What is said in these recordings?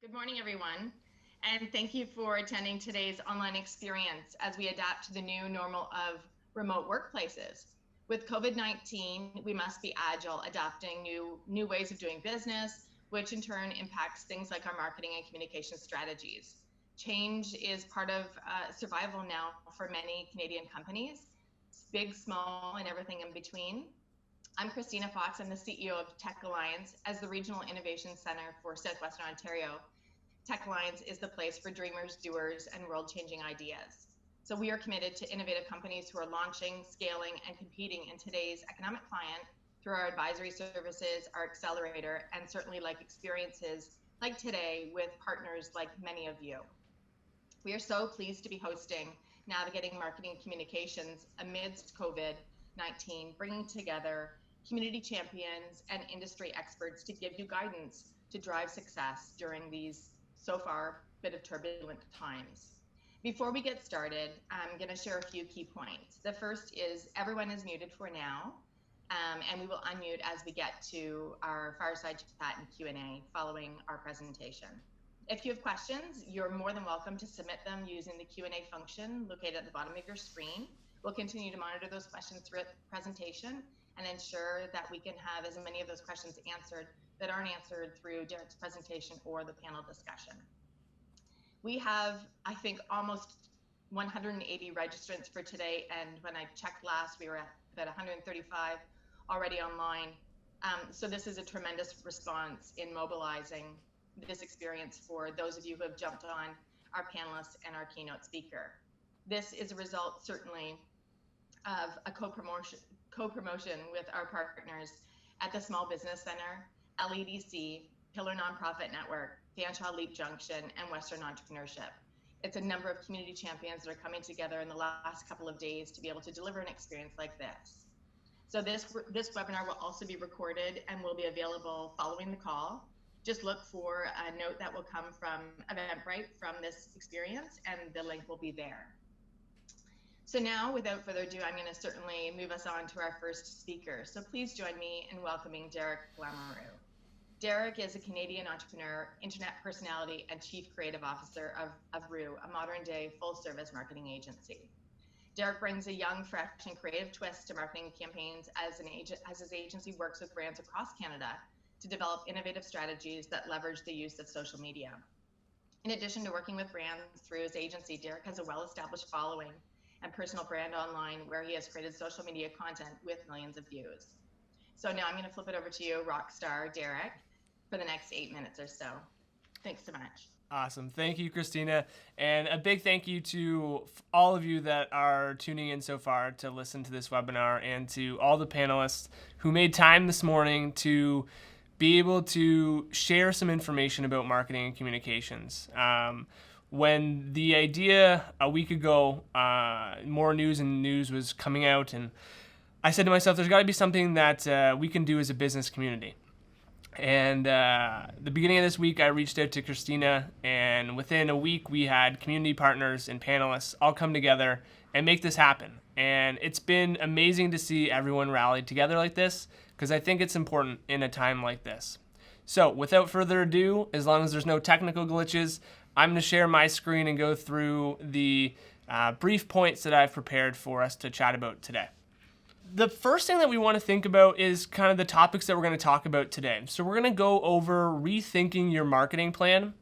Good morning, everyone, and thank you for attending today's online experience as we adapt to the new normal of remote workplaces. With COVID-19, we must be agile, adapting new ways of doing business, which in turn impacts things like our marketing and communication strategies. Change is part of survival now for many Canadian companies, big, small, and everything in between. I'm Christina Fox. I'm the CEO of TechAlliance. As the Regional Innovation Centre for Southwestern Ontario, TechAlliance is the place for dreamers, doers, and world-changing ideas. So we are committed to innovative companies who are launching, scaling, and competing in today's economic climate through our advisory services, our accelerator, and certainly like experiences like today with partners like many of you. We are so pleased to be hosting Navigating Marketing Communications amidst COVID-19, bringing together community champions and industry experts to give you guidance to drive success during these so far bit of turbulent times. Before we get started, I'm going to share a few key points. The first is everyone is muted for now, and we will unmute as we get to our fireside chat and Q&A following our presentation. If you have questions, you're more than welcome to submit them using the Q&A function located at the bottom of your screen. We'll continue to monitor those questions throughout the presentation and ensure that we can have as many of those questions answered that aren't answered through Derek's presentation or the panel discussion. We have, I think, almost 180 registrants for today, and when I checked last, we were at about 135 already online. So this is a tremendous response in mobilizing this experience for those of you who have jumped on, our panelists and our keynote speaker. This is a result, certainly, of a co-promotion with our partners at the Small Business Center, LEDC, Pillar Nonprofit Network, Fanshawe Leap Junction, and Western Entrepreneurship. It's a number of community champions that are coming together in the last couple of days to be able to deliver an experience like this. So this webinar will also be recorded and will be available following the call. Just look for a note that will come from Eventbrite from this experience, and the link will be there. So now, without further ado, I'm going to certainly move us on to our first speaker. So please join me in welcoming Derek Lamoureux. Derek is a Canadian entrepreneur, internet personality, and chief creative officer of reux, a modern-day full-service marketing agency. Derek brings a young, fresh, and creative twist to marketing campaigns as his agency works with brands across Canada to develop innovative strategies that leverage the use of social media. In addition to working with brands through his agency, Derek has a well-established following and personal brand online where he has created social media content with millions of views. So now I'm going to flip it over to you, rock star Derek, for the next 8 minutes or so. Thanks so much. Awesome. Thank you, Christina. And a big thank you to all of you that are tuning in so far to listen to this webinar, and to all the panelists who made time this morning to be able to share some information about marketing and communications. When the idea a week ago, more news was coming out, and I said to myself, there's got to be something that we can do as a business community. And the beginning of this week, I reached out to Christina, and within a week, we had community partners and panelists all come together and make this happen. And it's been amazing to see everyone rally together like this, because I think it's important in a time like this. So without further ado, as long as there's no technical glitches, I'm going to share my screen and go through the brief points that I've prepared for us to chat about today. The first thing that we want to think about is kind of the topics that we're going to talk about today. So we're going to go over rethinking your marketing plan,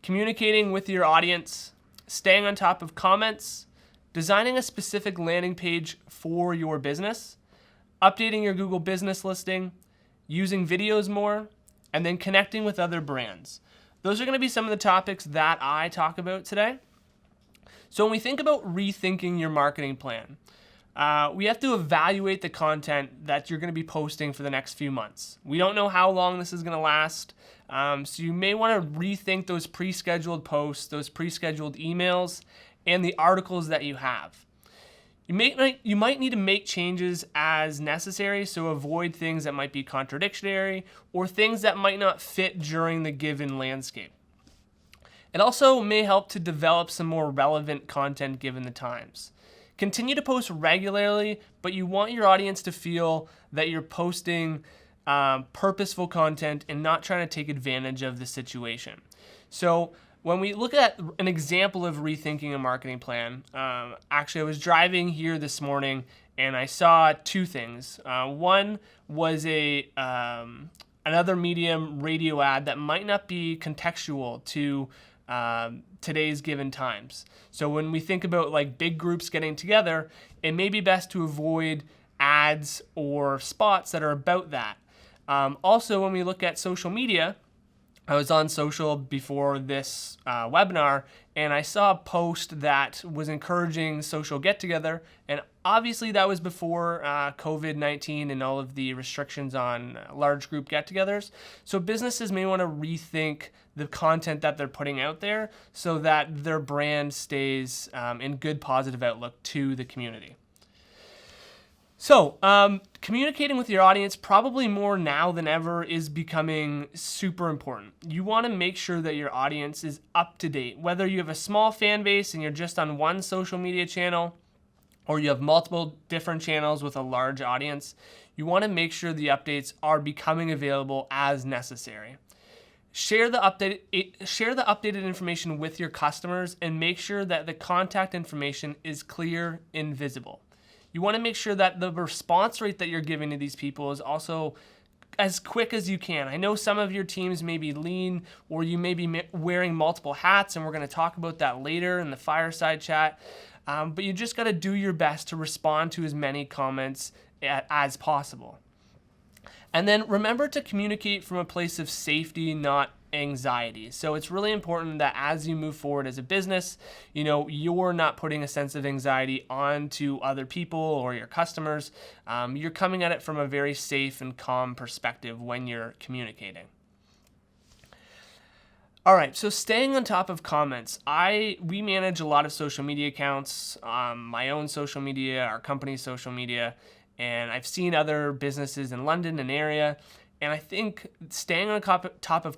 communicating with your audience, staying on top of comments, designing a specific landing page for your business, updating your Google business listing, using videos more, and then connecting with other brands. Those are going to be some of the topics that I talk about today. So when we think about rethinking your marketing plan, we have to evaluate the content that you're going to be posting for the next few months. We don't know how long this is going to last, so you may want to rethink those pre-scheduled posts, those pre-scheduled emails, and the articles that you have. You might need to make changes as necessary, so avoid things that might be contradictory or things that might not fit during the given landscape. It also may help to develop some more relevant content given the times. Continue to post regularly, but you want your audience to feel that you're posting purposeful content and not trying to take advantage of the situation. So when we look at an example of rethinking a marketing plan, actually I was driving here this morning and I saw two things. One was another medium radio ad that might not be contextual to today's given times. So when we think about like big groups getting together, it may be best to avoid ads or spots that are about that. Also, when we look at social media, I was on social before this webinar, and I saw a post that was encouraging social get-together, and obviously that was before COVID-19 and all of the restrictions on large group get-togethers. So businesses may want to rethink the content that they're putting out there so that their brand stays in good positive outlook to the community. So, communicating with your audience probably more now than ever is becoming super important. You want to make sure that your audience is up to date. Whether you have a small fan base and you're just on one social media channel, or you have multiple different channels with a large audience, you want to make sure the updates are becoming available as necessary. Share the updated information with your customers and make sure that the contact information is clear and visible. You want to make sure that the response rate that you're giving to these people is also as quick as you can. I know some of your teams may be lean or you may be wearing multiple hats, and we're going to talk about that later in the fireside chat. But you just got to do your best to respond to as many comments as possible. And then remember to communicate from a place of safety, not anxiety. So it's really important that as you move forward as a business, you're not putting a sense of anxiety onto other people or your customers. You're coming at it from a very safe and calm perspective when you're communicating. All right, so staying on top of comments, we manage a lot of social media accounts, my own social media, our company's social media, and I've seen other businesses in London and area, and I think staying on top of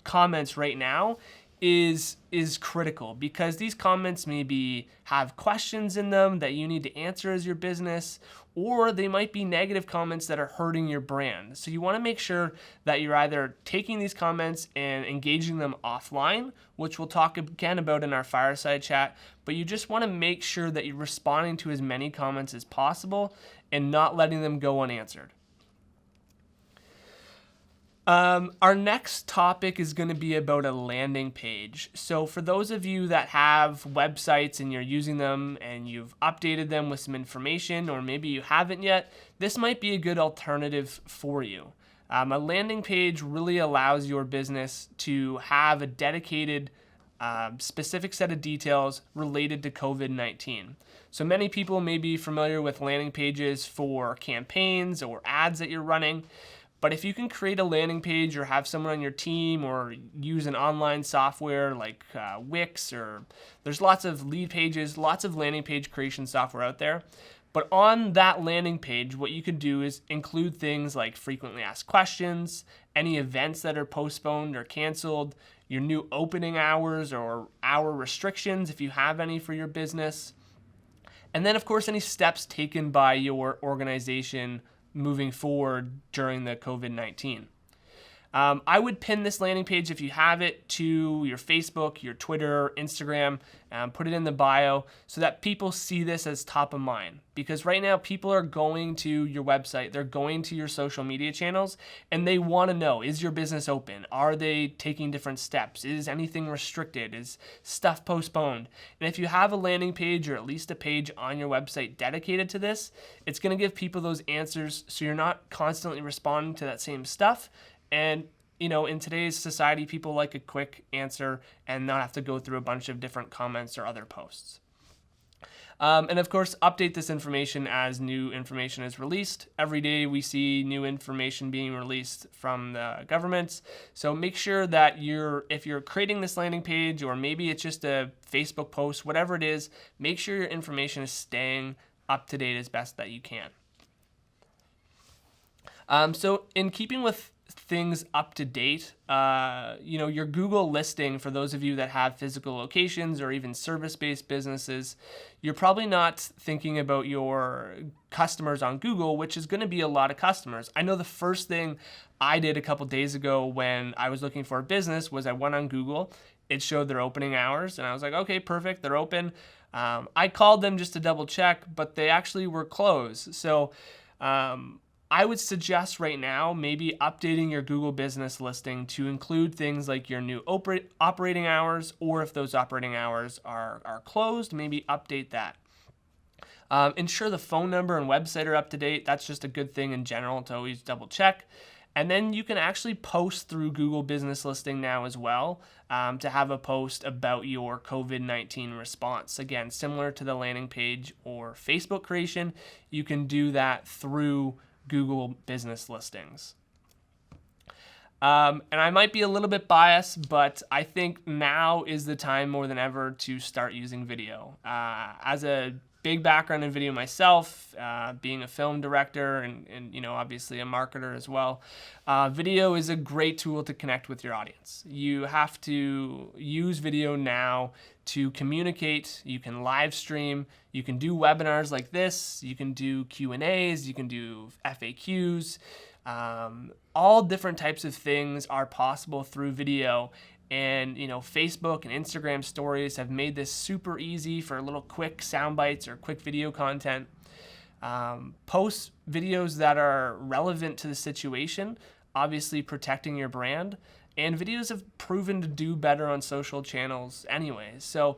comments right now is critical, because these comments maybe have questions in them that you need to answer as your business, or they might be negative comments that are hurting your brand. So you want to make sure that you're either taking these comments and engaging them offline, which we'll talk again about in our fireside chat, but you just want to make sure that you're responding to as many comments as possible and not letting them go unanswered. Our next topic is going to be about a landing page. So for those of you that have websites and you're using them and you've updated them with some information, or maybe you haven't yet, this might be a good alternative for you. A landing page really allows your business to have a dedicated specific set of details related to COVID-19. So many people may be familiar with landing pages for campaigns or ads that you're running. But if you can create a landing page or have someone on your team or use an online software like Wix, or there's lots of lead pages, lots of landing page creation software out there. But on that landing page, what you could do is include things like frequently asked questions, any events that are postponed or canceled, your new opening hours or hour restrictions if you have any for your business. And then, of course, any steps taken by your organization moving forward during the COVID-19. I would pin this landing page, if you have it, to your Facebook, your Twitter, Instagram, put it in the bio so that people see this as top of mind. Because right now people are going to your website, they're going to your social media channels, and they want to know, is your business open? Are they taking different steps? Is anything restricted? Is stuff postponed? And if you have a landing page or at least a page on your website dedicated to this, it's going to give people those answers so you're not constantly responding to that same stuff. And, in today's society, people like a quick answer and not have to go through a bunch of different comments or other posts. And of course, update this information as new information is released. Every day we see new information being released from the governments. So make sure that if you're creating this landing page, or maybe it's just a Facebook post, whatever it is, make sure your information is staying up to date as best that you can. So in keeping with things up to date, your Google listing, for those of you that have physical locations or even service-based businesses, you're probably not thinking about your customers on Google, which is going to be a lot of customers. I know the first thing I did a couple days ago when I was looking for a business was I went on Google. It showed their opening hours, and I was like, okay, perfect, they're open. I called them just to double check, but they actually were closed. So I would suggest right now maybe updating your Google business listing to include things like your new operating hours, or if those operating hours are closed, maybe update that. Ensure the phone number and website are up to date. That's just a good thing in general to always double check. And then you can actually post through Google Business Listing now as well, to have a post about your COVID-19 response. Again, similar to the landing page or Facebook creation, you can do that through Google Business Listings. And I might be a little bit biased, but I think now is the time more than ever to start using video. As a big background in video myself, being a film director and obviously a marketer as well, video is a great tool to connect with your audience. You have to use video now to communicate. You can live stream, you can do webinars like this, you can do Q&As, you can do FAQs. All different types of things are possible through video. And Facebook and Instagram stories have made this super easy for little quick sound bites or quick video content. Post videos that are relevant to the situation, obviously protecting your brand. And videos have proven to do better on social channels anyways. So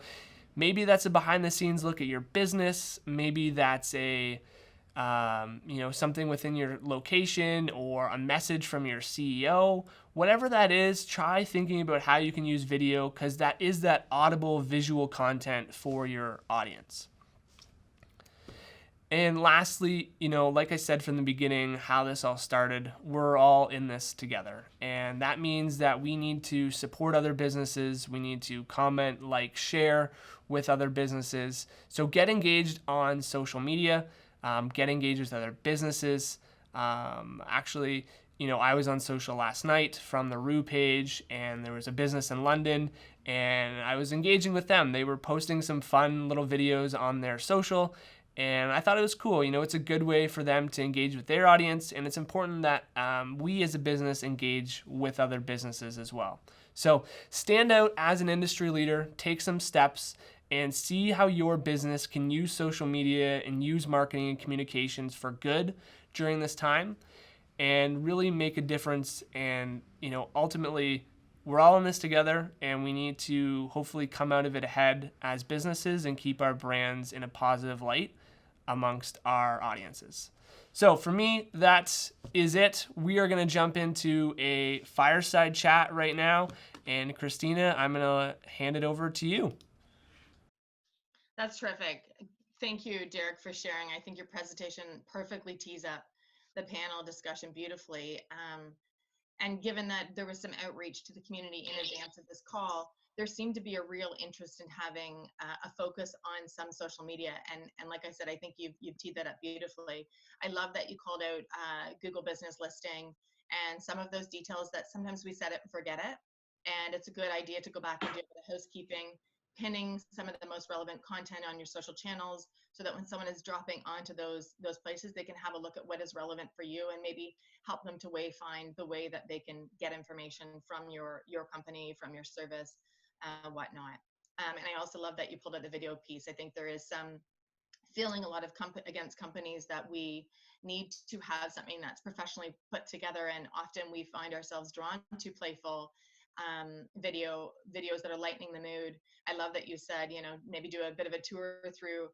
maybe that's a behind the scenes look at your business. Maybe that's a something within your location or a message from your CEO. Whatever that is, try thinking about how you can use video, because that is that audible visual content for your audience. And lastly, like I said from the beginning, how this all started, we're all in this together. And that means that we need to support other businesses. We need to comment, like, share with other businesses. So get engaged on social media. Get engaged with other businesses. Actually, I was on social last night from the reux page, and there was a business in London, and I was engaging with them. They were posting some fun little videos on their social, and I thought it was cool. It's a good way for them to engage with their audience, and it's important that we as a business engage with other businesses as well. So stand out as an industry leader, take some steps, and see how your business can use social media and use marketing and communications for good during this time, and really make a difference. And ultimately, we're all in this together, and we need to hopefully come out of it ahead as businesses and keep our brands in a positive light amongst our audiences. So for me, that is it. We are going to jump into a fireside chat right now, and Christina, I'm going to hand it over to you. That's terrific. Thank you, Derek, for sharing. I think your presentation perfectly tees up the panel discussion beautifully. And given that there was some outreach to the community in advance of this call, there seemed to be a real interest in having a focus on some social media. And like I said, I think you've teed that up beautifully. I love that you called out Google Business Listing and some of those details that sometimes we set it and forget it. And it's a good idea to go back and do the housekeeping, pinning some of the most relevant content on your social channels, so that when someone is dropping onto those places, they can have a look at what is relevant for you and maybe help them to find the way that they can get information from your company, from your service, whatnot. And I also love that you pulled out the video piece. I think there is some feeling a lot of against companies that we need to have something that's professionally put together, and often we find ourselves drawn to playful videos that are lightening the mood. I love that you said, maybe do a bit of a tour through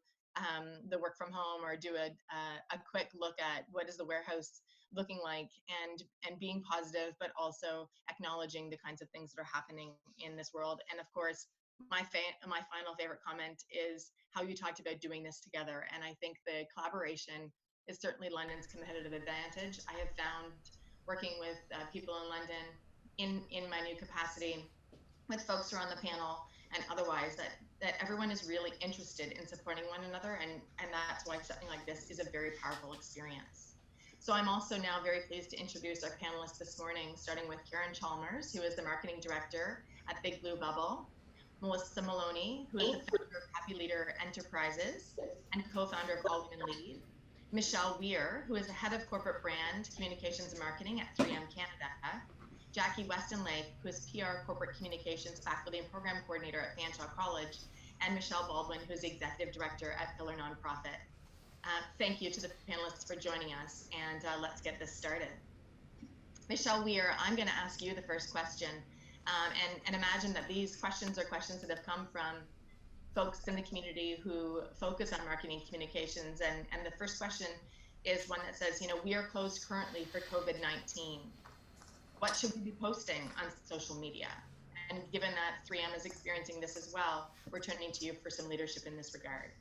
the work from home, or do a quick look at what is the warehouse looking like, and being positive, but also acknowledging the kinds of things that are happening in this world. And of course, my final favorite comment is how you talked about doing this together. And I think the collaboration is certainly London's competitive advantage. I have found working with people in London in my new capacity, with folks who are on the panel and otherwise, that everyone is really interested in supporting one another, and that's why something like this is a very powerful experience. So I'm also now very pleased to introduce our panelists this morning, starting with Karen Chalmers, who is the marketing director at Big Blue Bubble, Melissa Maloney, who is the founder of Happy Leader Enterprises and co-founder of All Women Lead, Michelle Weir, who is the head of corporate brand, communications and marketing at 3M Canada, Jackie Westonlake, who is PR corporate communications faculty and program coordinator at Fanshawe College, and Michelle Baldwin, who is the executive director at Pillar Nonprofit. Thank you to the panelists for joining us, and let's get this started. Michelle Weir, I'm going to ask you the first question, and imagine that these questions are questions that have come from folks in the community who focus on marketing communications. And the first question is one that says, we are closed currently for COVID-19. What should we be posting on social media? And given that 3M is experiencing this as well, we're turning to you for some leadership in this regard.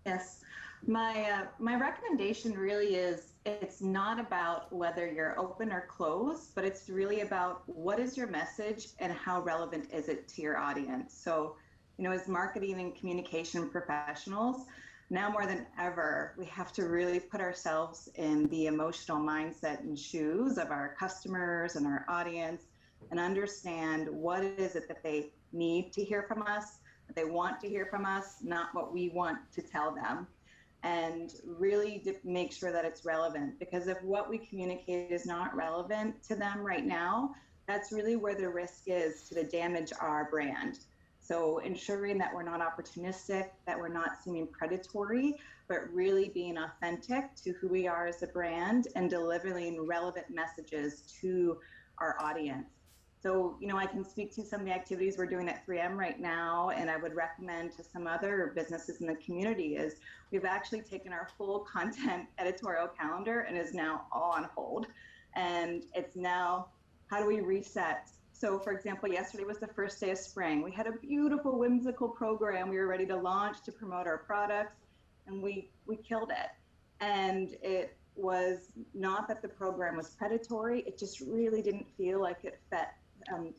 Yes, my recommendation really is, it's not about whether you're open or closed, but it's really about what is your message and how relevant is it to your audience. So, as marketing and communication professionals, now more than ever, we have to really put ourselves in the emotional mindset and shoes of our customers and our audience, and understand what is it that they need to hear from us, that they want to hear from us, not what we want to tell them. And really make sure that it's relevant, because if what we communicate is not relevant to them right now, that's really where the risk is to damage our brand. So ensuring that we're not opportunistic, that we're not seeming predatory, but really being authentic to who we are as a brand and delivering relevant messages to our audience. So, I can speak to some of the activities we're doing at 3M right now, and I would recommend to some other businesses in the community is we've actually taken our full content editorial calendar and is now all on hold. And it's now, how do we reset? So, for example, yesterday was the first day of spring. We had a beautiful, whimsical program. We were ready to launch to promote our products, and we killed it. And it was not that the program was predatory. It just really didn't feel like it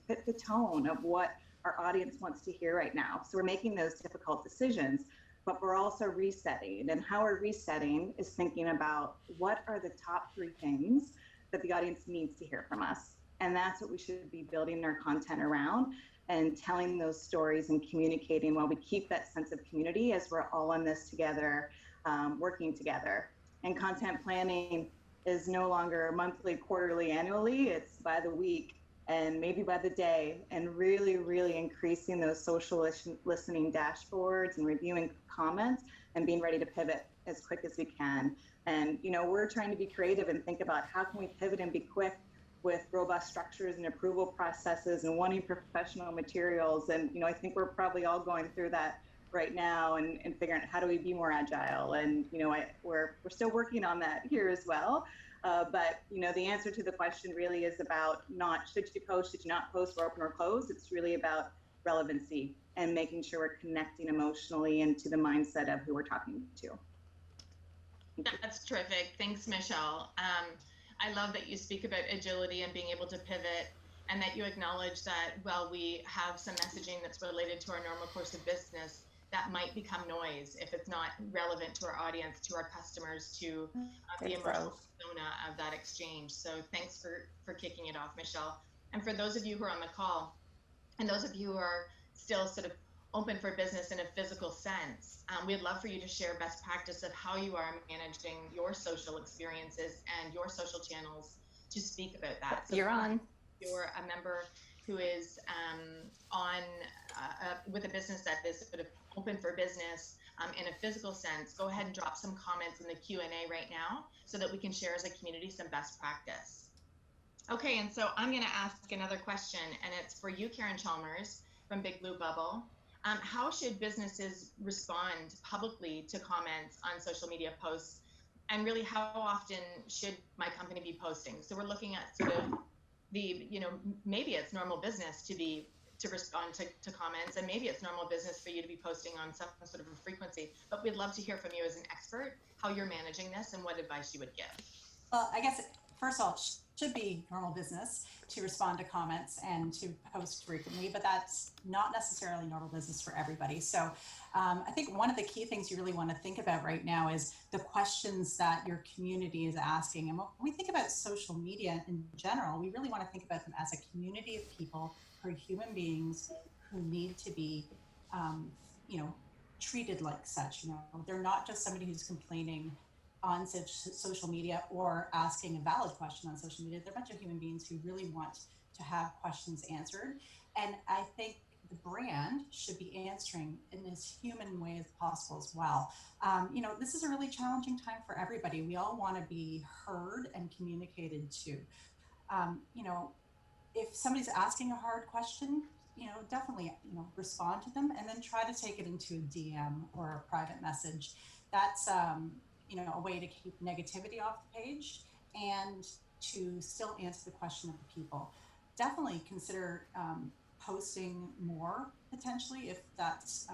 fit the tone of what our audience wants to hear right now. So we're making those difficult decisions, but we're also resetting. And how we're resetting is thinking about what are the top 3 things that the audience needs to hear from us. And that's what we should be building our content around and telling those stories and communicating while we keep that sense of community as we're all in this together, working together. And content planning is no longer monthly, quarterly, annually, it's by the week and maybe by the day, and really, really increasing those social listening dashboards and reviewing comments and being ready to pivot as quick as we can. And, we're trying to be creative and think about how can we pivot and be quick with robust structures and approval processes and wanting professional materials. And, I think we're probably all going through that right now and figuring out how do we be more agile. And, we're still working on that here as well. But, the answer to the question really is about not should you post, should you not post, or open or close. It's really about relevancy and making sure we're connecting emotionally into the mindset of who we're talking to. That's terrific. Thanks, Michelle. I love that you speak about agility and being able to pivot, and that you acknowledge that while we have some messaging that's related to our normal course of business, that might become noise if it's not relevant to our audience, to our customers, to the emotional persona of that exchange. So thanks for kicking it off, Michelle. And for those of you who are on the call, and those of you who are still sort of open for business in a physical sense, we'd love for you to share best practice of how you are managing your social experiences and your social channels to speak about that. So you're on. You're a member who is with a business that is sort of open for business in a physical sense. Go ahead and drop some comments in the Q&A right now so that we can share as a community some best practice. Okay, and so I'm going to ask another question, and it's for you, Karen Chalmers from Big Blue Bubble. How should businesses respond publicly to comments on social media posts? And really, how often should my company be posting? So we're looking at sort of the, maybe it's normal business to respond to comments, and maybe it's normal business for you to be posting on some sort of a frequency. But we'd love to hear from you as an expert, how you're managing this and what advice you would give. Well, I guess, first of all, it should be normal business to respond to comments and to post frequently, but that's not necessarily normal business for everybody. So I think one of the key things you really want to think about right now is the questions that your community is asking. And when we think about social media in general, we really want to think about them as a community of people who are human beings who need to be, treated like such. They're not just somebody who's complaining on social media or asking a valid question on social media. They're a bunch of human beings who really want to have questions answered. And I think the brand should be answering in as human way as possible as well. This is a really challenging time for everybody. We all want to be heard and communicated to. You know, if somebody's asking a hard question, definitely, respond to them and then try to take it into a DM or a private message. That's, a way to keep negativity off the page and to still answer the question of the people. Definitely consider posting more potentially if that's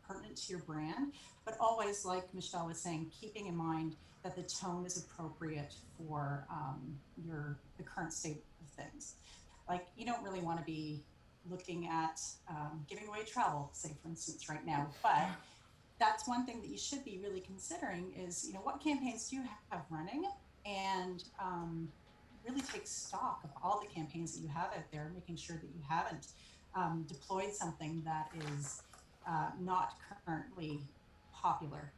pertinent to your brand, but always, like Michelle was saying, keeping in mind that the tone is appropriate for the current state of things. Like, you don't really want to be looking at giving away travel, say for instance, right now, but that's one thing that you should be really considering is, what campaigns do you have running, and really take stock of all the campaigns that you have out there, making sure that you haven't deployed something that is not currently popular.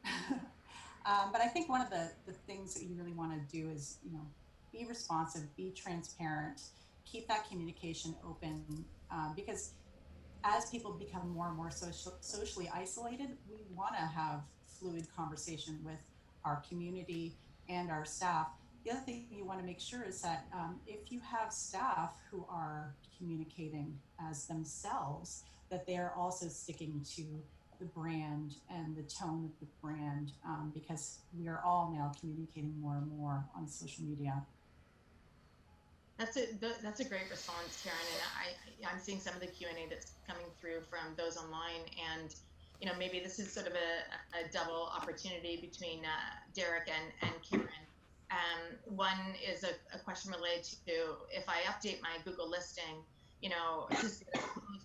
But I think one of the things that you really want to do is, be responsive, be transparent, keep that communication open, because as people become more and more socially isolated, we want to have fluid conversation with our community and our staff. The other thing you want to make sure is that if you have staff who are communicating as themselves, that they are also sticking to the brand and the tone of the brand, because we are all now communicating more and more on social media. That's a great response, Karen. And I'm seeing some of the Q&A that's coming through from those online, and maybe this is sort of a double opportunity between Derek and Karen. One is a question related to, if I update my Google listing, just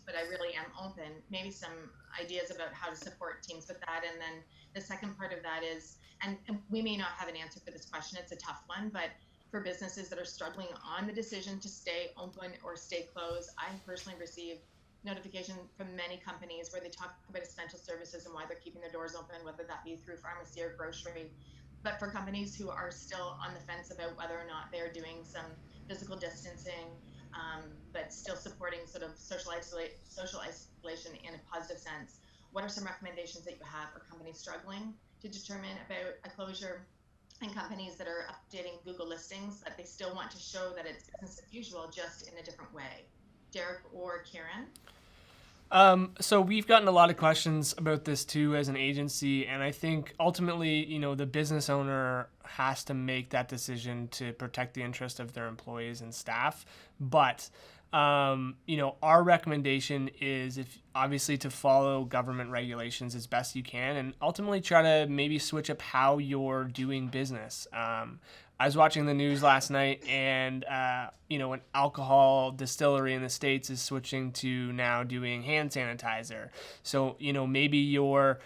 but I really am open. Maybe some ideas about how to support teams with that. And then the second part of that is, and we may not have an answer for this question, it's a tough one, but for businesses that are struggling on the decision to stay open or stay closed, I personally received notification from many companies where they talk about essential services and why they're keeping their doors open, whether that be through pharmacy or grocery. But for companies who are still on the fence about whether or not they're doing some physical distancing, but still supporting sort of social isolation in a positive sense, what are some recommendations that you have for companies struggling to determine about a closure, and companies that are updating Google listings, but they still want to show that it's business as usual, just in a different way? Derek or Karen? So we've gotten a lot of questions about this too as an agency, and I think ultimately, the business owner has to make that decision to protect the interest of their employees and staff. But our recommendation is, if obviously, to follow government regulations as best you can, and ultimately try to maybe switch up how you're doing business. I was watching the news last night, and an alcohol distillery in the States is switching to now doing hand sanitizer. So maybe you're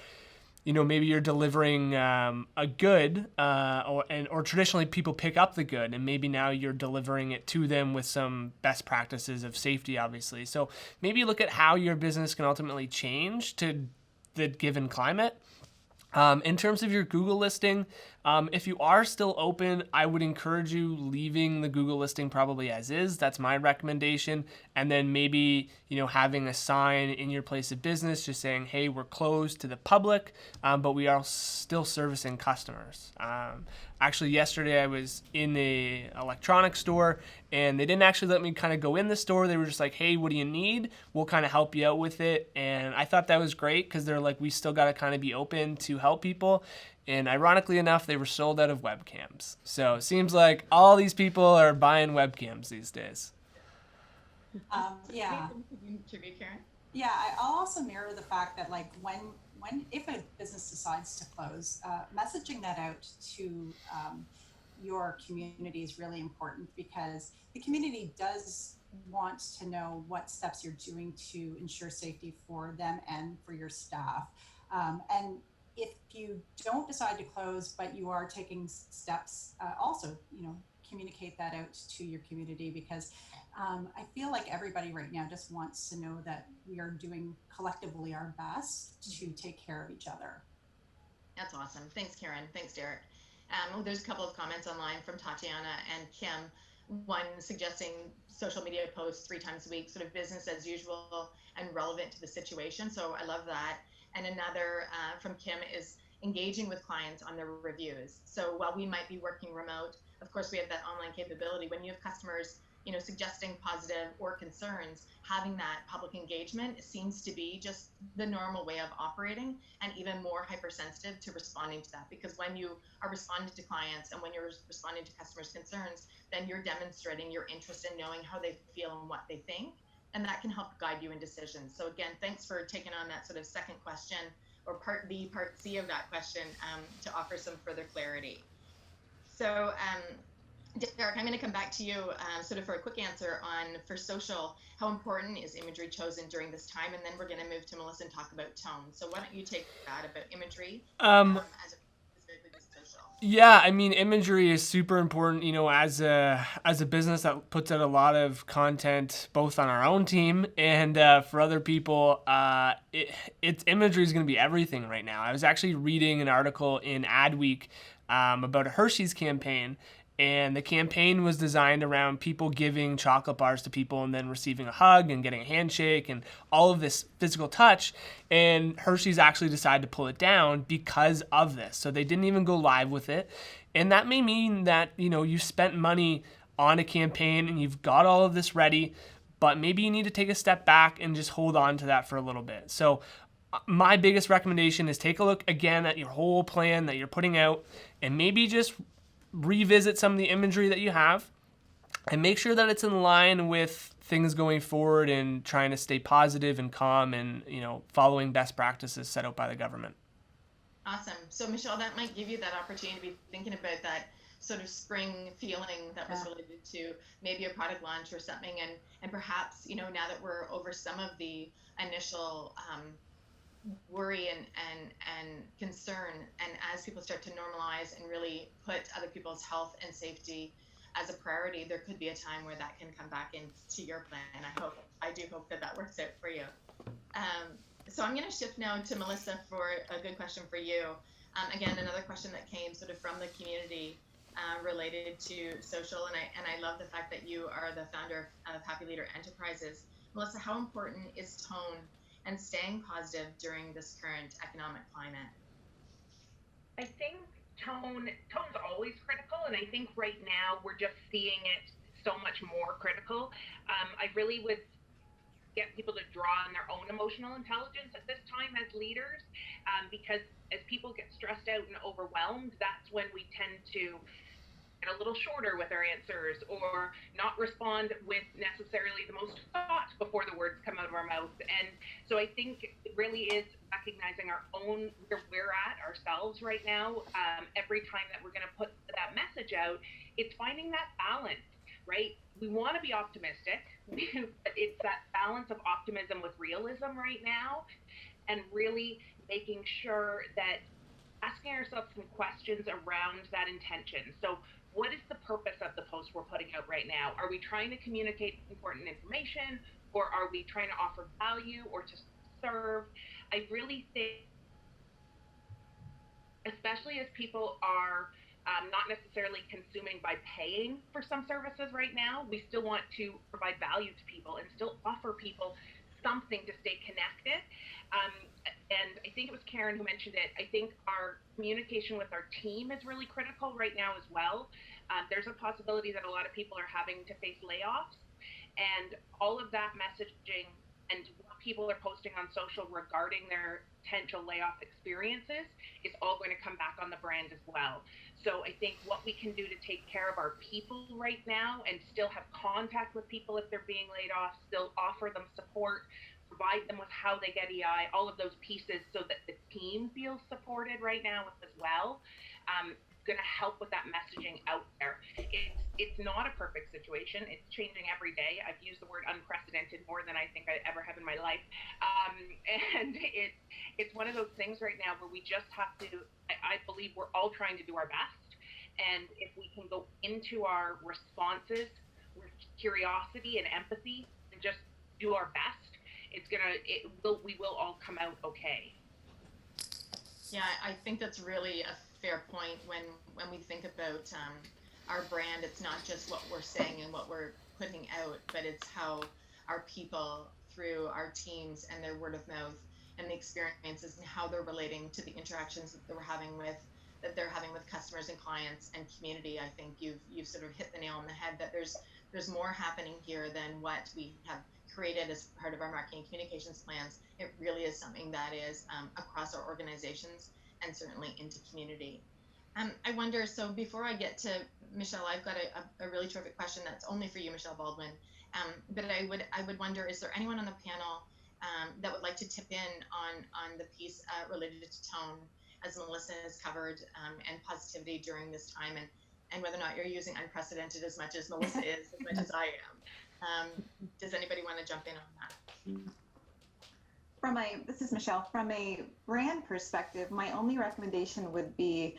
delivering a good, or traditionally people pick up the good, and maybe now you're delivering it to them with some best practices of safety, obviously. So maybe look at how your business can ultimately change to the given climate. In terms of your Google listing, if you are still open, I would encourage you leaving the Google listing probably as is. That's my recommendation. And then maybe, having a sign in your place of business just saying, hey, we're closed to the public, but we are still servicing customers. Actually, yesterday I was in the electronics store, and they didn't actually let me kind of go in the store. They were just like, hey, what do you need? We'll kind of help you out with it. And I thought that was great, because they're like, we still got to kind of be open to help people. And ironically enough, they were sold out of webcams. So it seems like all these people are buying webcams these days. Yeah. Karen? Yeah, I'll also mirror the fact that, like, if a business decides to close, messaging that out to your community is really important, because the community does want to know what steps you're doing to ensure safety for them and for your staff. And if you don't decide to close, but you are taking steps, also, communicate that out to your community, because I feel like everybody right now just wants to know that we are doing collectively our best to take care of each other. That's awesome. Thanks, Karen. Thanks, Derek. There's a couple of comments online from Tatiana and Kim, one suggesting social media posts 3 times a week, sort of business as usual and relevant to the situation. So I love that. And another from Kim is engaging with clients on their reviews. So while we might be working remote, of course, we have that online capability. When you have customers, suggesting positive or concerns, having that public engagement seems to be just the normal way of operating, and even more hypersensitive to responding to that. Because when you are responding to clients and when you're responding to customers' concerns, then you're demonstrating your interest in knowing how they feel and what they think, and that can help guide you in decisions. So again, thanks for taking on that sort of second question, or part B, part C of that question, to offer some further clarity. So Derek, I'm going to come back to you sort of for a quick answer on, for social, how important is imagery chosen during this time? And then we're going to move to Melissa and talk about tone. So why don't you take that about imagery as specifically with social? Yeah, I mean, imagery is super important, as a business that puts out a lot of content, both on our own team and for other people. It's imagery is going to be everything right now. I was actually reading an article in Adweek about a Hershey's campaign. And the campaign was designed around people giving chocolate bars to people and then receiving a hug and getting a handshake and all of this physical touch. And Hershey's actually decided to pull it down because of this. So they didn't even go live with it. And that may mean that, you spent money on a campaign and you've got all of this ready, but maybe you need to take a step back and just hold on to that for a little bit. So my biggest recommendation is take a look again at your whole plan that you're putting out and maybe just revisit some of the imagery that you have and make sure that it's in line with things going forward and trying to stay positive and calm and, following best practices set out by the government. Awesome. So Michelle, that might give you that opportunity to be thinking about that sort of spring feeling that was related to maybe a product launch or something. And perhaps, now that we're over some of the initial worry and concern, and as people start to normalize and really put other people's health and safety as a priority, there could be a time where that can come back into your plan. And I do hope that works out for you. So I'm going to shift now to Melissa for a good question for you. Again, another question that came sort of from the community related to social, and I love the fact that you are the founder of Happy Leader Enterprises. Melissa, how important is tone and staying positive during this current economic climate? I think tone's always critical, and I think right now we're just seeing it so much more critical. I really would get people to draw on their own emotional intelligence at this time as leaders, because as people get stressed out and overwhelmed, that's when we tend to get a little shorter with our answers or not respond with necessarily the most thought before the words come out of our mouth. And so I think it really is recognizing our own, where we're at ourselves right now. Every time that we're going to put that message out, it's finding that balance, right? We want to be optimistic, but it's that balance of optimism with realism right now, and really making sure that asking ourselves some questions around that intention. So what is the purpose of the post we're putting out right now? Are we trying to communicate important information, or are we trying to offer value or to serve? I really think, especially as people are not necessarily consuming by paying for some services right now, we still want to provide value to people and still offer people something to stay connected. And I think it was Karen who mentioned it. I think our communication with our team is really critical right now as well. There's a possibility that a lot of people are having to face layoffs, and all of that messaging and what people are posting on social regarding their potential layoff experiences is all going to come back on the brand as well. So I think what we can do to take care of our people right now and still have contact with people if they're being laid off, still offer them support, provide them with how they get EI, all of those pieces so that the team feels supported right now as well. Going to help with that messaging out there. It's not a perfect situation. It's changing every day. I've used the word unprecedented more than I think I ever have in my life. And it's one of those things right now where we just have to, I believe we're all trying to do our best. And if we can go into our responses with curiosity and empathy and just do our best, we will all come out okay. Yeah, I think that's really a fair point. When we think about our brand, it's not just what we're saying and what we're putting out, but it's how our people, through our teams and their word of mouth and the experiences and how they're relating to the interactions that they're having with customers and clients and community. I think you've sort of hit the nail on the head that there's more happening here than what we have created as part of our marketing communications plans. It really is something that is across our organizations and certainly into community. I wonder, so before I get to Michelle, I've got a really terrific question that's only for you, Michelle Baldwin. But I would wonder, is there anyone on the panel that would like to tip in on the piece related to tone, as Melissa has covered, and positivity during this time, and whether or not you're using unprecedented as much as Melissa is, as much as I am. Does anybody want to jump in on that? This is Michelle. From a brand perspective, my only recommendation would be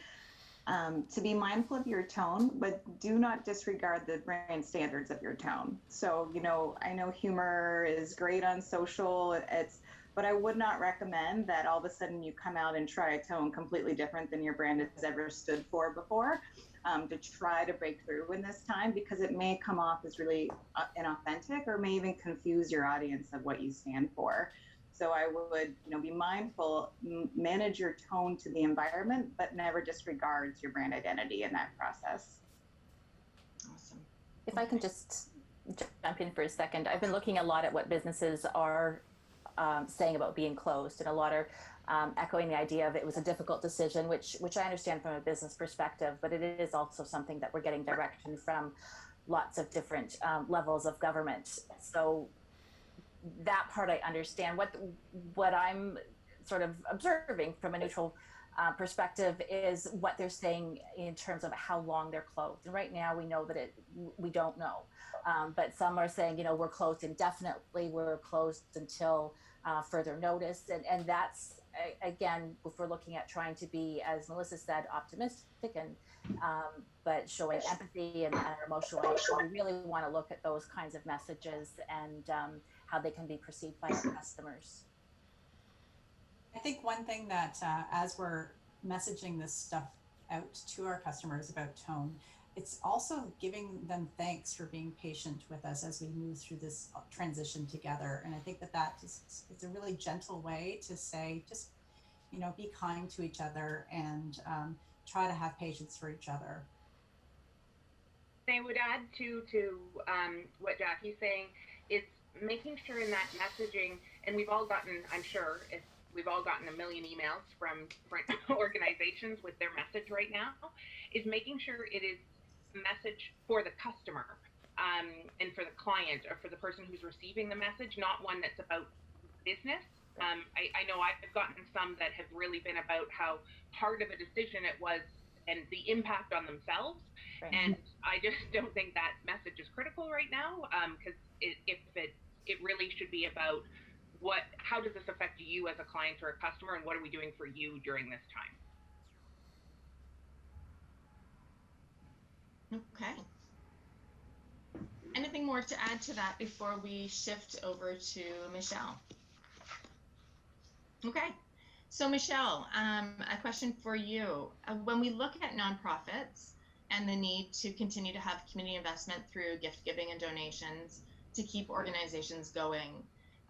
to be mindful of your tone, but do not disregard the brand standards of your tone. So, I know humor is great on social, but I would not recommend that all of a sudden you come out and try a tone completely different than your brand has ever stood for before, to try to break through in this time, because it may come off as really inauthentic or may even confuse your audience of what you stand for. So I would, be mindful, manage your tone to the environment, but never disregards your brand identity in that process. Awesome. If I can just jump in for a second, I've been looking a lot at what businesses are saying about being closed, and a lot are echoing the idea of it was a difficult decision, which I understand from a business perspective, but it is also something that we're getting direction from lots of different levels of government. So that part I understand. What I'm sort of observing from a neutral perspective is what they're saying in terms of how long they're closed. And right now we know that we don't know. But some are saying, we're closed indefinitely, we're closed until further notice. And that's, again, if we're looking at trying to be, as Melissa said, optimistic and but showing empathy and emotional, we really want to look at those kinds of messages and how they can be perceived by our customers. I think one thing that as we're messaging this stuff out to our customers about tone, it's also giving them thanks for being patient with us as we move through this transition together. And I think that it's a really gentle way to say, just, be kind to each other and try to have patience for each other. I would add to what Jackie's saying, is making sure in that messaging, and we've all gotten, I'm sure, we've all gotten a million emails from different organizations with their message right now, is making sure it is a message for the customer and for the client or for the person who's receiving the message, not one that's about business. I know I've gotten some that have really been about how hard of a decision it was and the impact on themselves. Right. And I just don't think that message is critical right now, because it really should be about how does this affect you as a client or a customer, and what are we doing for you during this time? Okay. Anything more to add to that before we shift over to Michelle? Okay. So Michelle, a question for you. When we look at nonprofits and the need to continue to have community investment through gift giving and donations to keep organizations going,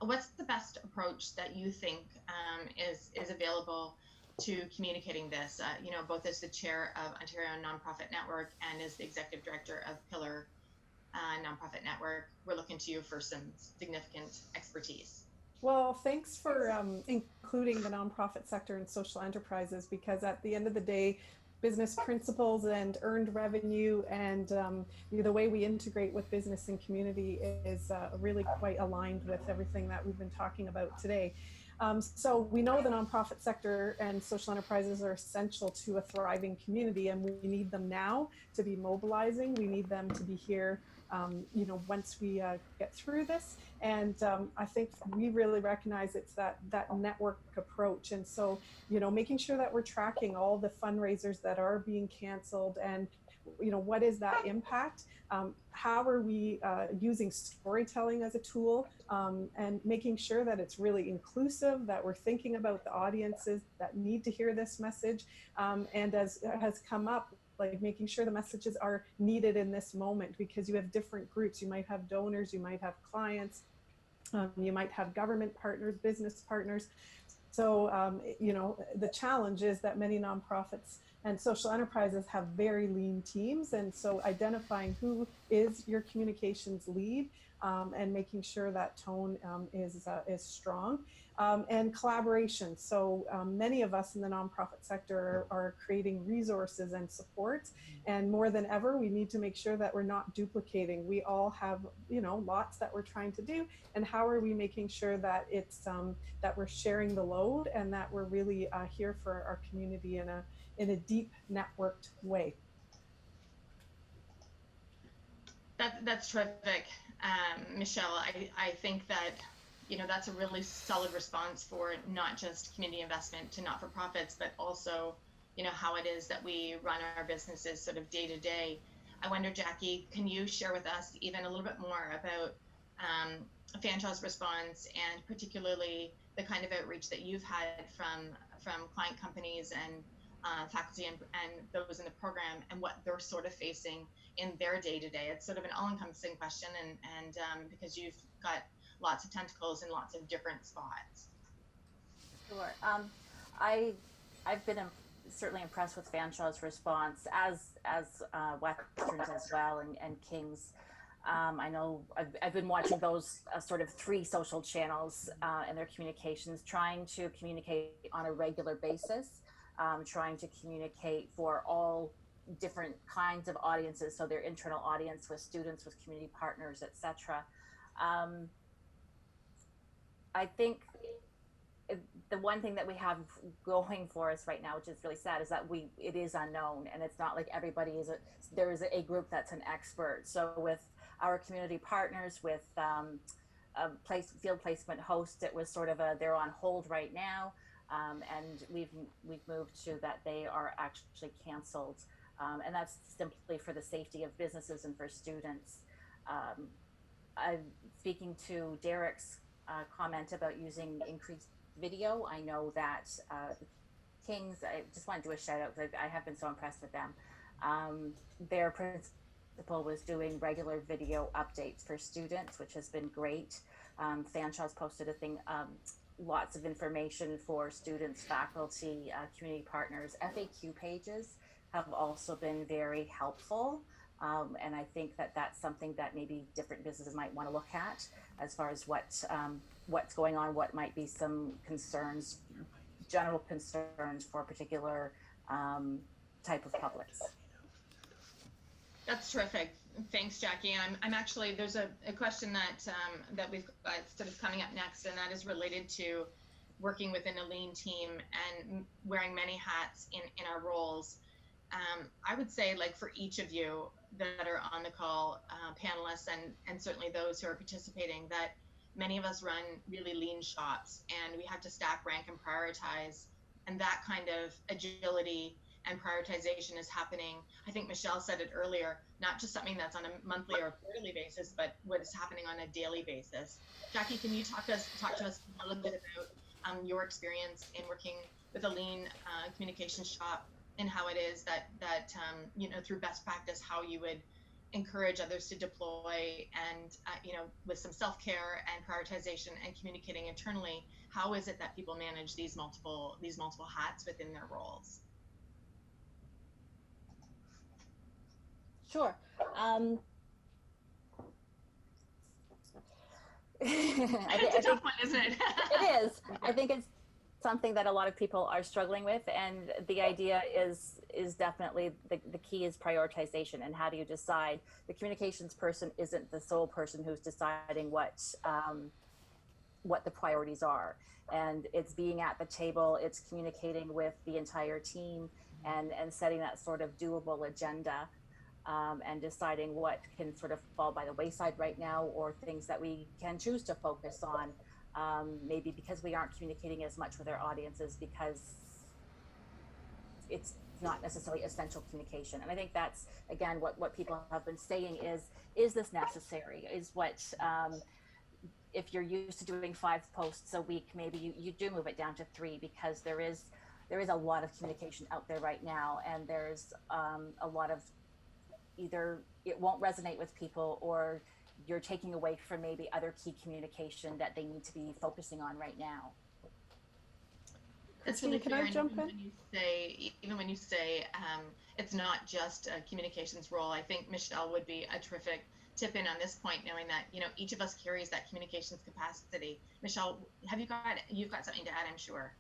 what's the best approach that you think is available to communicating this? Both as the chair of Ontario Nonprofit Network and as the executive director of Pillar Nonprofit Network, we're looking to you for some significant expertise. Well, thanks for including the nonprofit sector and social enterprises, because at the end of the day, business principles and earned revenue and the way we integrate with business and community is really quite aligned with everything that we've been talking about today. So we know the nonprofit sector and social enterprises are essential to a thriving community, and we need them now to be mobilizing. We need them to be here once we get through this. And I think we really recognize it's that network approach. And so, making sure that we're tracking all the fundraisers that are being canceled and what is that impact? How are we using storytelling as a tool, and making sure that it's really inclusive, that we're thinking about the audiences that need to hear this message, and as has come up, like making sure the messages are needed in this moment, because you have different groups. You might have donors, you might have clients, you might have government partners, business partners. So, the challenge is that many nonprofits and social enterprises have very lean teams. And so identifying who is your communications lead, and making sure that tone is strong, and collaboration. So many of us in the nonprofit sector are creating resources and supports. And more than ever, we need to make sure that we're not duplicating. We all have, lots that we're trying to do. And how are we making sure that it's that we're sharing the load, and that we're really here for our community in a deep networked way. That's terrific, Michelle. I think that that's a really solid response for not just community investment to not-for-profits, but also how it is that we run our businesses sort of day to day. I wonder, Jackie, can you share with us even a little bit more about Fanshaw's response, and particularly the kind of outreach that you've had from client companies and faculty and those in the program, and what they're sort of facing in their day-to-day? It's sort of an all-encompassing question, and because you've got lots of tentacles in lots of different spots. Sure. I've been certainly impressed with Fanshaw's response, as Western's as well, and King's. I know I've been watching those sort of 3 social channels and their communications, trying to communicate on a regular basis, trying to communicate for all different kinds of audiences, so their internal audience with students, with community partners, etc. I think the one thing that we have going for us right now, which is really sad, is that it is unknown, and it's not like everybody there is a group that's an expert. So with our community partners, with field placement hosts, it was sort of they're on hold right now, and we've moved to that they are actually canceled, and that's simply for the safety of businesses and for students. I'm speaking to Derek's comment about using increased video. I know that King's, I just want to do a shout out, because I have been so impressed with them. Their principal was doing regular video updates for students, which has been great. Fanshaw's posted a thing, lots of information for students, faculty, community partners. FAQ pages have also been very helpful. And I think that that's something that maybe different businesses might want to look at, as far as what's going on, what might be some concerns, general concerns for a particular type of publics. That's terrific. Thanks, Jackie. I'm actually, there's a question that we've got sort of coming up next, and that is related to working within a lean team and wearing many hats in our roles. I would say, like, for each of you that are on the call, panelists, and certainly those who are participating, that many of us run really lean shops, and we have to stack, rank, and prioritize. And that kind of agility and prioritization is happening. I think Michelle said it earlier, not just something that's on a monthly or quarterly basis, but what is happening on a daily basis. Jackie, can you talk to us a little bit about your experience in working with a lean communication shop, and how it is that through best practice, how you would encourage others to deploy, and with some self-care and prioritization and communicating internally, how is it that people manage these multiple hats within their roles? Sure. It's a tough one, isn't it? It is. I think it's something that a lot of people are struggling with, and the idea is definitely the key is prioritization. And how do you decide? The communications person isn't the sole person who's deciding what the priorities are, and it's being at the table, it's communicating with the entire team, and setting that sort of doable agenda, and deciding what can sort of fall by the wayside right now, or things that we can choose to focus on. Maybe because we aren't communicating as much with our audiences, because it's not necessarily essential communication. And I think that's, again, what people have been saying is this necessary? Is what, if you're used to doing 5 posts a week, maybe you do move it down to 3, because there is a lot of communication out there right now, and there's a lot of, either it won't resonate with people, or you're taking away from maybe other key communication that they need to be focusing on right now. That's really Christina, fair. can I jump in? Even when you say it's not just a communications role, I think Michelle would be a terrific tip in on this point, knowing that each of us carries that communications capacity. Michelle, you've got something to add, I'm sure.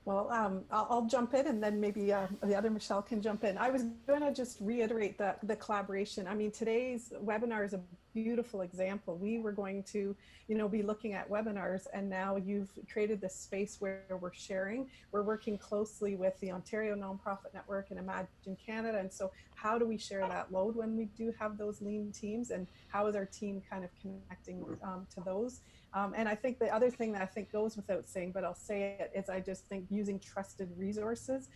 Well, I'll jump in, and then maybe the other Michelle can jump in. I was going to just reiterate the collaboration. I mean, today's webinar is a beautiful example. We were going to, be looking at webinars, and now you've created this space where we're sharing. We're working closely with the Ontario Nonprofit Network and Imagine Canada. And so how do we share that load when we do have those lean teams, and how is our team kind of connecting to those? And I think the other thing that I think goes without saying, but I'll say it, is I just think using trusted resources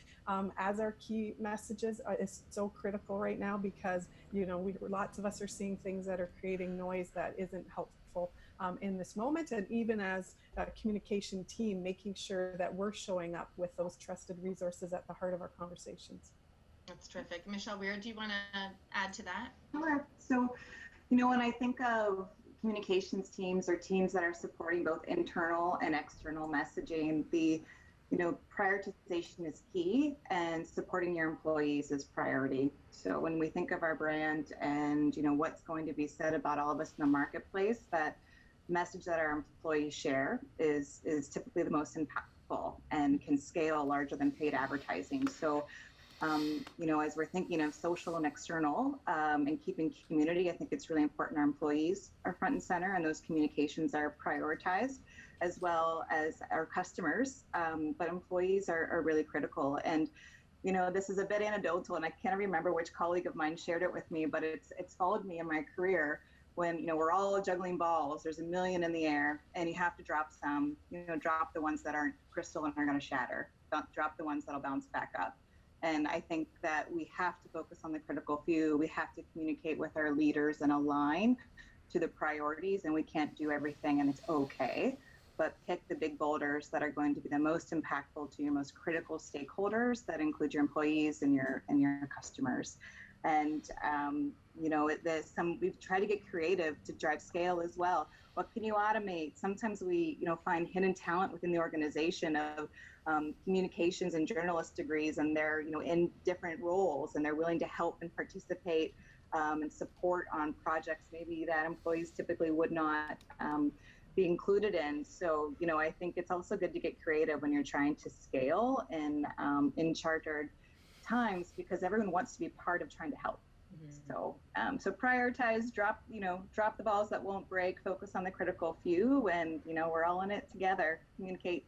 as our key messages is so critical right now, because, lots of us are seeing things that are creating noise that isn't helpful in this moment. And even as a communication team, making sure that we're showing up with those trusted resources at the heart of our conversations. That's terrific. Michelle Weir, do you want to add to that? Sure. So, when I think of communications teams, or teams that are supporting both internal and external messaging, the prioritization is key, and supporting your employees is priority. So when we think of our brand and what's going to be said about all of us in the marketplace, that message that our employees share is typically the most impactful and can scale larger than paid advertising. So as we're thinking of social and external and keeping community, I think it's really important our employees are front and center, and those communications are prioritized, as well as our customers. But employees are really critical. And, this is a bit anecdotal, and I can't remember which colleague of mine shared it with me, but it's followed me in my career when, we're all juggling balls, there's a million in the air, and you have to drop some, drop the ones that aren't crystal and are going to shatter, drop the ones that'll bounce back up. And I think that we have to focus on the critical few. We have to communicate with our leaders and align to the priorities, and we can't do everything, and it's okay. But pick the big boulders that are going to be the most impactful to your most critical stakeholders. That include your employees and your customers. And we've tried to get creative to drive scale as well. What can you automate? Sometimes we find hidden talent within the organization of communications and journalist degrees, and they're in different roles, and they're willing to help and participate and support on projects maybe that employees typically would not be included in. So I think it's also good to get creative when you're trying to scale in chartered times, because everyone wants to be part of trying to help. Mm-hmm. So prioritize, drop the balls that won't break, focus on the critical few, and we're all in it together. Communicate.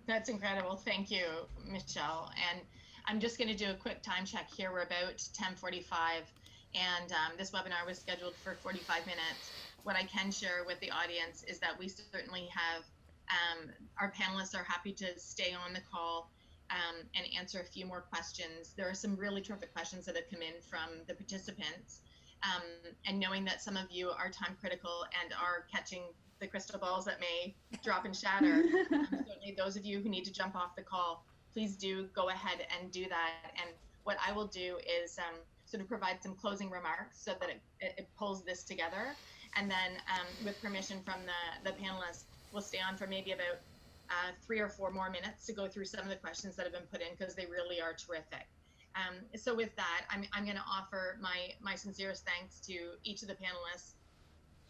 That's incredible. Thank you, Michelle. And I'm just going to do a quick time check here. We're about 10:45, and this webinar was scheduled for 45 minutes. What I can share with the audience is that we certainly have, our panelists are happy to stay on the call and answer a few more questions. There are some really terrific questions that have come in from the participants. And knowing that some of you are time critical and are catching the crystal balls that may drop and shatter, certainly those of you who need to jump off the call, please do go ahead and do that. And what I will do is sort of provide some closing remarks so that it pulls this together. And then with permission from the panelists, we'll stay on for maybe about 3 or 4 more minutes to go through some of the questions that have been put in, because they really are terrific. So with that, I'm going to offer my sincerest thanks to each of the panelists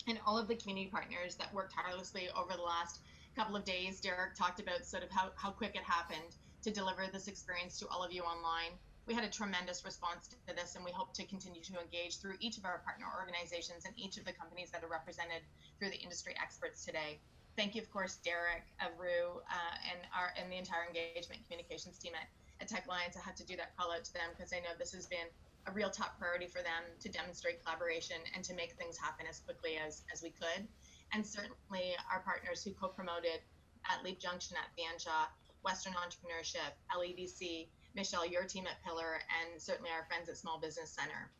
and all of the community partners that worked tirelessly over the last couple of days. Derek talked about sort of how quick it happened to deliver this experience to all of you online. We had a tremendous response to this, and we hope to continue to engage through each of our partner organizations and each of the companies that are represented through the industry experts today. Thank you, of course, Derek of reux and the entire engagement communications team at TechAlliance. I have to do that call out to them, because I know this has been a real top priority for them to demonstrate collaboration and to make things happen as quickly as we could. And certainly our partners who co-promoted at Leap Junction at Fanshawe, Western Entrepreneurship, LEDC, Michelle, your team at Pillar, and certainly our friends at Small Business Center.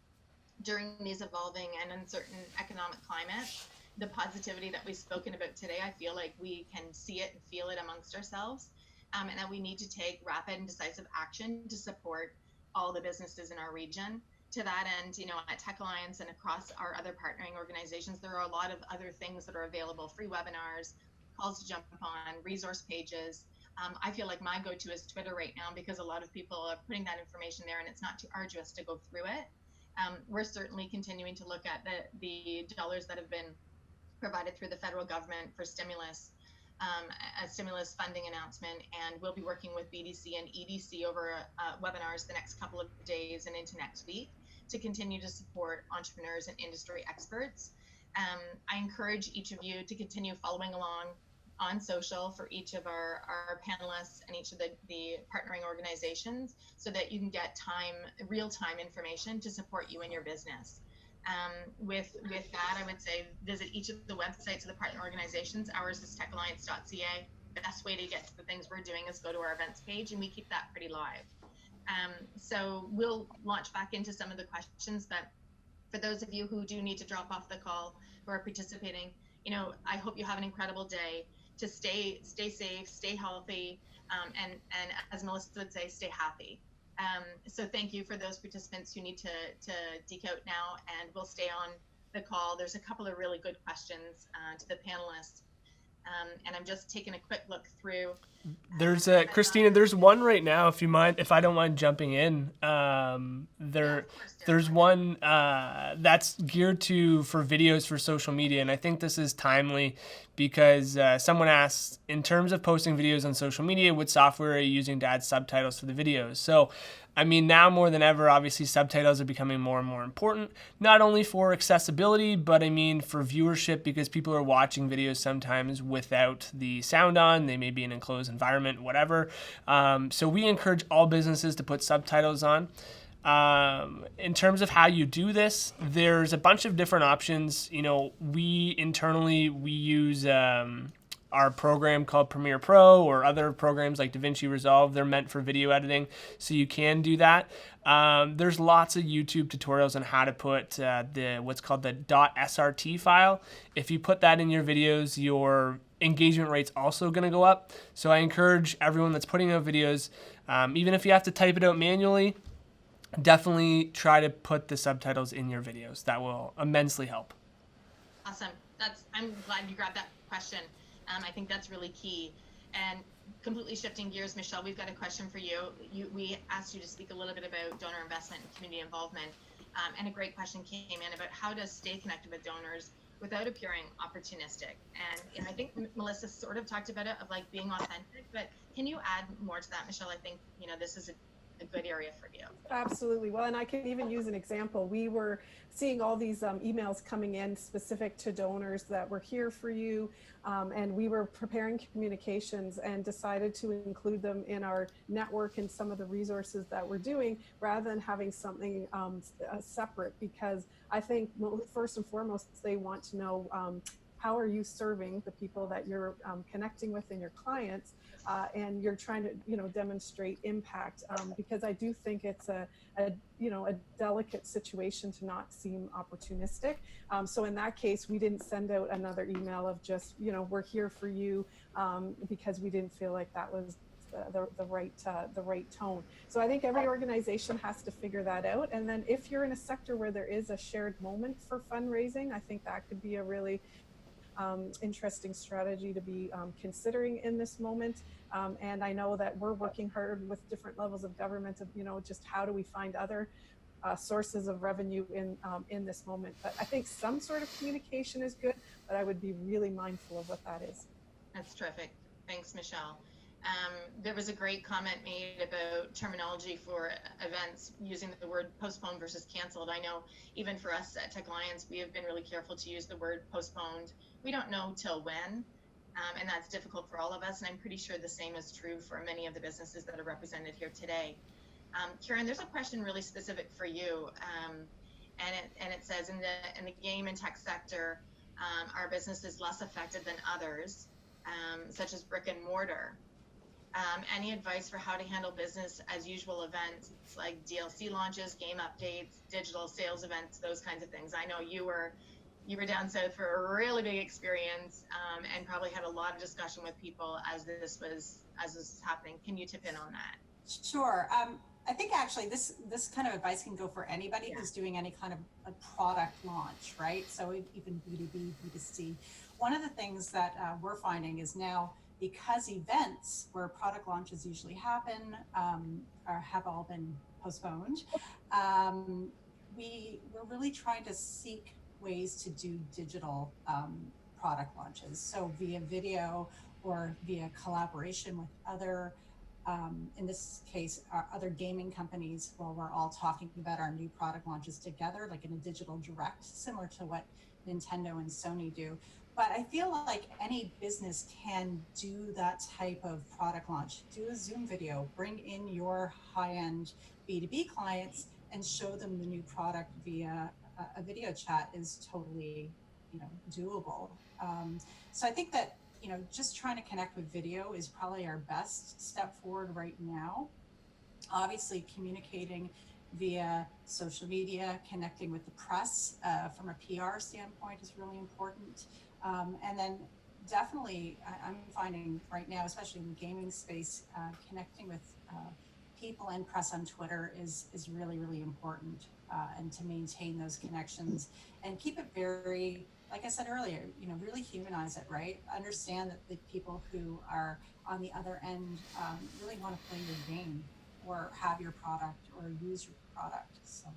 During these evolving and uncertain economic climates, the positivity that we've spoken about today, I feel like we can see it and feel it amongst ourselves, and that we need to take rapid and decisive action to support all the businesses in our region. To that end, at TechAlliance and across our other partnering organizations, there are a lot of other things that are available: free webinars, calls to jump on, resource pages. I feel like my go-to is Twitter right now, because a lot of people are putting that information there and it's not too arduous to go through it. We're certainly continuing to look at the dollars that have been provided through the federal government for stimulus, a stimulus funding announcement, and we'll be working with BDC and EDC over webinars the next couple of days and into next week to continue to support entrepreneurs and industry experts. I encourage each of you to continue following along on social for each of our panelists and each of the partnering organizations, so that you can get real-time information to support you in your business. With that, I would say visit each of the websites of the partner organizations. Ours is techalliance.ca. The best way to get to the things we're doing is go to our events page, and we keep that pretty live. So we'll launch back into some of the questions, but for those of you who do need to drop off the call, who are participating, I hope you have an incredible day. To stay safe, stay healthy, and as Melissa would say, stay happy. So thank you for those participants who need to deke out now, and we'll stay on the call. There's a couple of really good questions to the panelists, and I'm just taking a quick look through. There's Christina, there's one right now, if I don't mind jumping in. There's one that's geared for videos for social media, and I think this is timely because someone asked, in terms of posting videos on social media, what software are you using to add subtitles to the videos? So, I mean, now more than ever, obviously subtitles are becoming more and more important, not only for accessibility, but I mean for viewership, because people are watching videos sometimes without the sound on. They may be in an enclosed environment, whatever. So we encourage all businesses to put subtitles on. In terms of how you do this, there's a bunch of different options. We internally use our program called Premiere Pro, or other programs like DaVinci Resolve. They're meant for video editing, so you can do that. There's lots of YouTube tutorials on how to put what's called the .srt file. If you put that in your videos, your engagement rate's also going to go up. So I encourage everyone that's putting out videos, even if you have to type it out manually, definitely try to put the subtitles in your videos. That will immensely help. Awesome. I'm glad you grabbed that question. I think that's really key. And completely shifting gears, Michelle, we've got a question for you. We asked you to speak a little bit about donor investment and community involvement. And a great question came in about how to stay connected with donors without appearing opportunistic. And I think Melissa sort of talked about it, of like being authentic, but can you add more to that, Michelle? I think, this is a good area for you. Absolutely. Well, and I can even use an example. We were seeing all these emails coming in specific to donors that were here for you, and we were preparing communications and decided to include them in our network and some of the resources that we're doing, rather than having something separate, because I think first and foremost they want to know how are you serving the people that you're connecting with and your clients, and you're trying to demonstrate impact, because I do think it's a delicate situation to not seem opportunistic. So in that case, we didn't send out another email of just we're here for you, because we didn't feel like that was the right tone. So I think every organization has to figure that out. And then if you're in a sector where there is a shared moment for fundraising, I think that could be a really interesting strategy to be considering in this moment. And I know that we're working hard with different levels of government of, just how do we find other sources of revenue in this moment. But I think some sort of communication is good, but I would be really mindful of what that is. That's terrific. Thanks, Michelle. There was a great comment made about terminology for events using the word postponed versus canceled. I know even for us at TechAlliance, we have been really careful to use the word postponed. We don't know till when, and that's difficult for all of us. And I'm pretty sure the same is true for many of the businesses that are represented here today. Karen, there's a question really specific for you, and it says in the game and tech sector, our business is less affected than others, such as brick and mortar. Any advice for how to handle business as usual events like DLC launches, game updates, digital sales events, those kinds of things? I know you were down south for a really big experience, and probably had a lot of discussion with people as this was happening. Can you tip in on that? Sure. I think actually this kind of advice can go for anybody who's doing any kind of a product launch, right? So even B2B, B2C. One of the things that we're finding is now, because events where product launches usually happen or have all been postponed, we're really trying to seek ways to do digital product launches. So via video or via collaboration with other, in this case, other gaming companies, where we're all talking about our new product launches together, like in a digital direct, similar to what Nintendo and Sony do. But I feel like any business can do that type of product launch. Do a Zoom video, bring in your high-end B2B clients and show them the new product via a video chat is totally, doable. So I think that, just trying to connect with video is probably our best step forward right now. Obviously, communicating via social media, connecting with the press from a PR standpoint is really important. And then definitely, I'm finding right now, especially in the gaming space, connecting with people and press on Twitter is really, really important, and to maintain those connections and keep it very, like I said earlier, really humanize it, right? Understand that the people who are on the other end really want to play your game or have your product or use your product. So.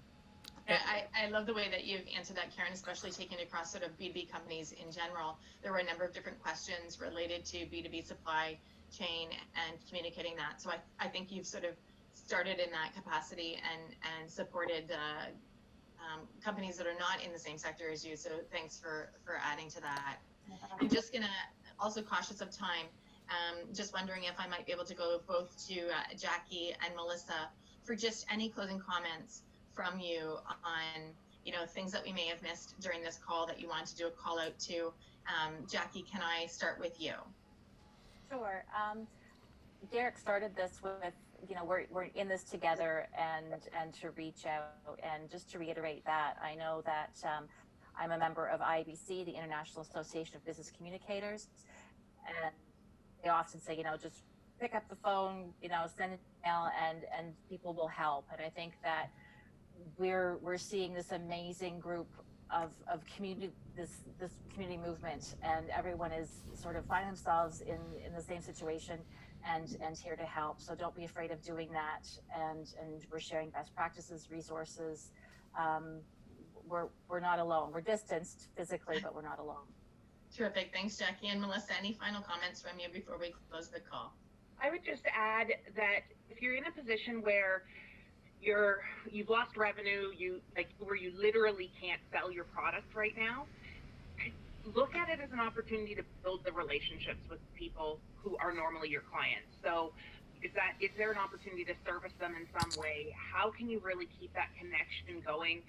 I love the way that you've answered that, Karen, especially taking it across sort of B2B companies in general. There were a number of different questions related to B2B supply chain and communicating that. So I think you've sort of started in that capacity and supported companies that are not in the same sector as you. So thanks for adding to that. I'm just going to, also cautious of time, just wondering if I might be able to go both to Jackie and Melissa for just any closing comments from you on, things that we may have missed during this call that you want to do a call out to. Jackie, can I start with you? Sure. Derek started this with, we're in this together and to reach out. And just to reiterate that, I know that I'm a member of IBC, the International Association of Business Communicators, and they often say, just pick up the phone, send an email, and people will help. And I think that we're seeing this amazing group of community, this community movement, and everyone is sort of finding themselves in the same situation and here to help. So don't be afraid of doing that. And we're sharing best practices, resources. We're not alone. We're distanced physically, but we're not alone. Terrific. Thanks, Jackie. And Melissa, any final comments from you before we close the call? I would just add that if you're in a position where you've lost revenue, where you literally can't sell your product right now, look at it as an opportunity to build the relationships with people who are normally your clients. So is there an opportunity to service them in some way? How can you really keep that connection going?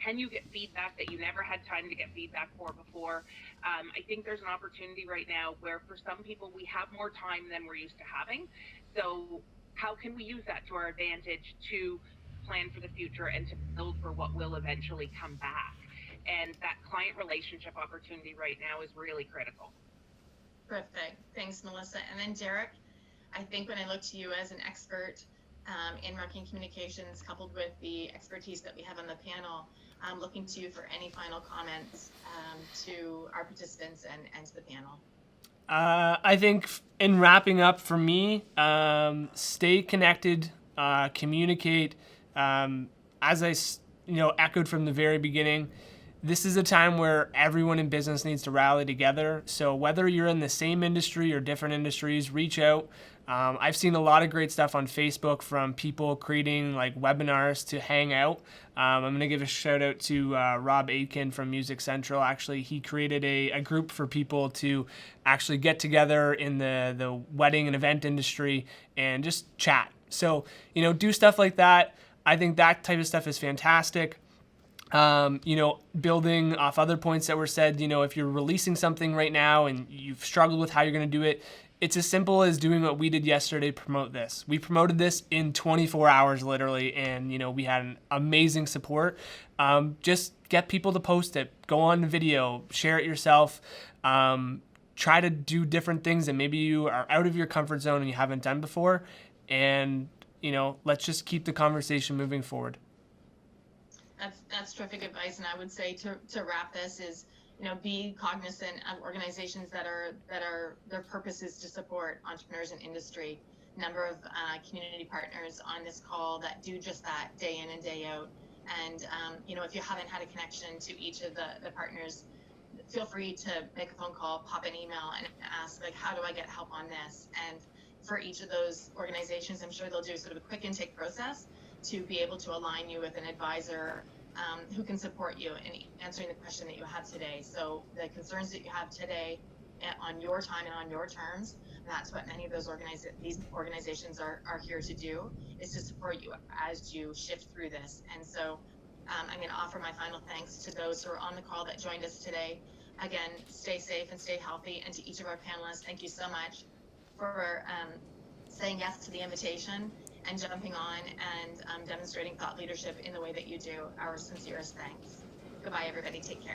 Can you get feedback that you never had time to get feedback for before? I think there's an opportunity right now where for some people we have more time than we're used to having. So how can we use that to our advantage to plan for the future and to build for what will eventually come back? And that client relationship opportunity right now is really critical. Perfect. Thanks, Melissa. And then Derek, I think when I look to you as an expert in marketing communications, coupled with the expertise that we have on the panel, I'm looking to you for any final comments to our participants and to the panel. I think in wrapping up for me, stay connected, communicate. As I echoed from the very beginning, this is a time where everyone in business needs to rally together. So whether you're in the same industry or different industries, reach out. I've seen a lot of great stuff on Facebook from people creating like webinars to hang out. I'm going to give a shout out to Rob Aitken from Music Central. Actually, he created a group for people to actually get together in the wedding and event industry and just chat. So, do stuff like that. I think that type of stuff is fantastic. Building off other points that were said, if you're releasing something right now and you've struggled with how you're going to do it, it's as simple as doing what we did yesterday to promote this. We promoted this in 24 hours literally, and we had an amazing support. Just get people to post it, go on video, share it yourself, try to do different things that maybe you are out of your comfort zone and you haven't done before, and let's just keep the conversation moving forward. That's terrific advice, and I would say to wrap this is, be cognizant of organizations that are their purpose is to support entrepreneurs in industry. Number of community partners on this call that do just that day in and day out. And if you haven't had a connection to each of the partners, feel free to make a phone call, pop an email, and ask, like, how do I get help on this? And for each of those organizations, I'm sure they'll do sort of a quick intake process to be able to align you with an advisor who can support you in answering the question that you have today. So the concerns that you have today on your time and on your terms, that's what many of these organizations are here to do, is to support you as you shift through this. And so I'm going to offer my final thanks to those who are on the call that joined us today. Again, stay safe and stay healthy. And to each of our panelists, thank you so much for saying yes to the invitation and jumping on and demonstrating thought leadership in the way that you do. Our sincerest thanks. Goodbye, everybody. Take care.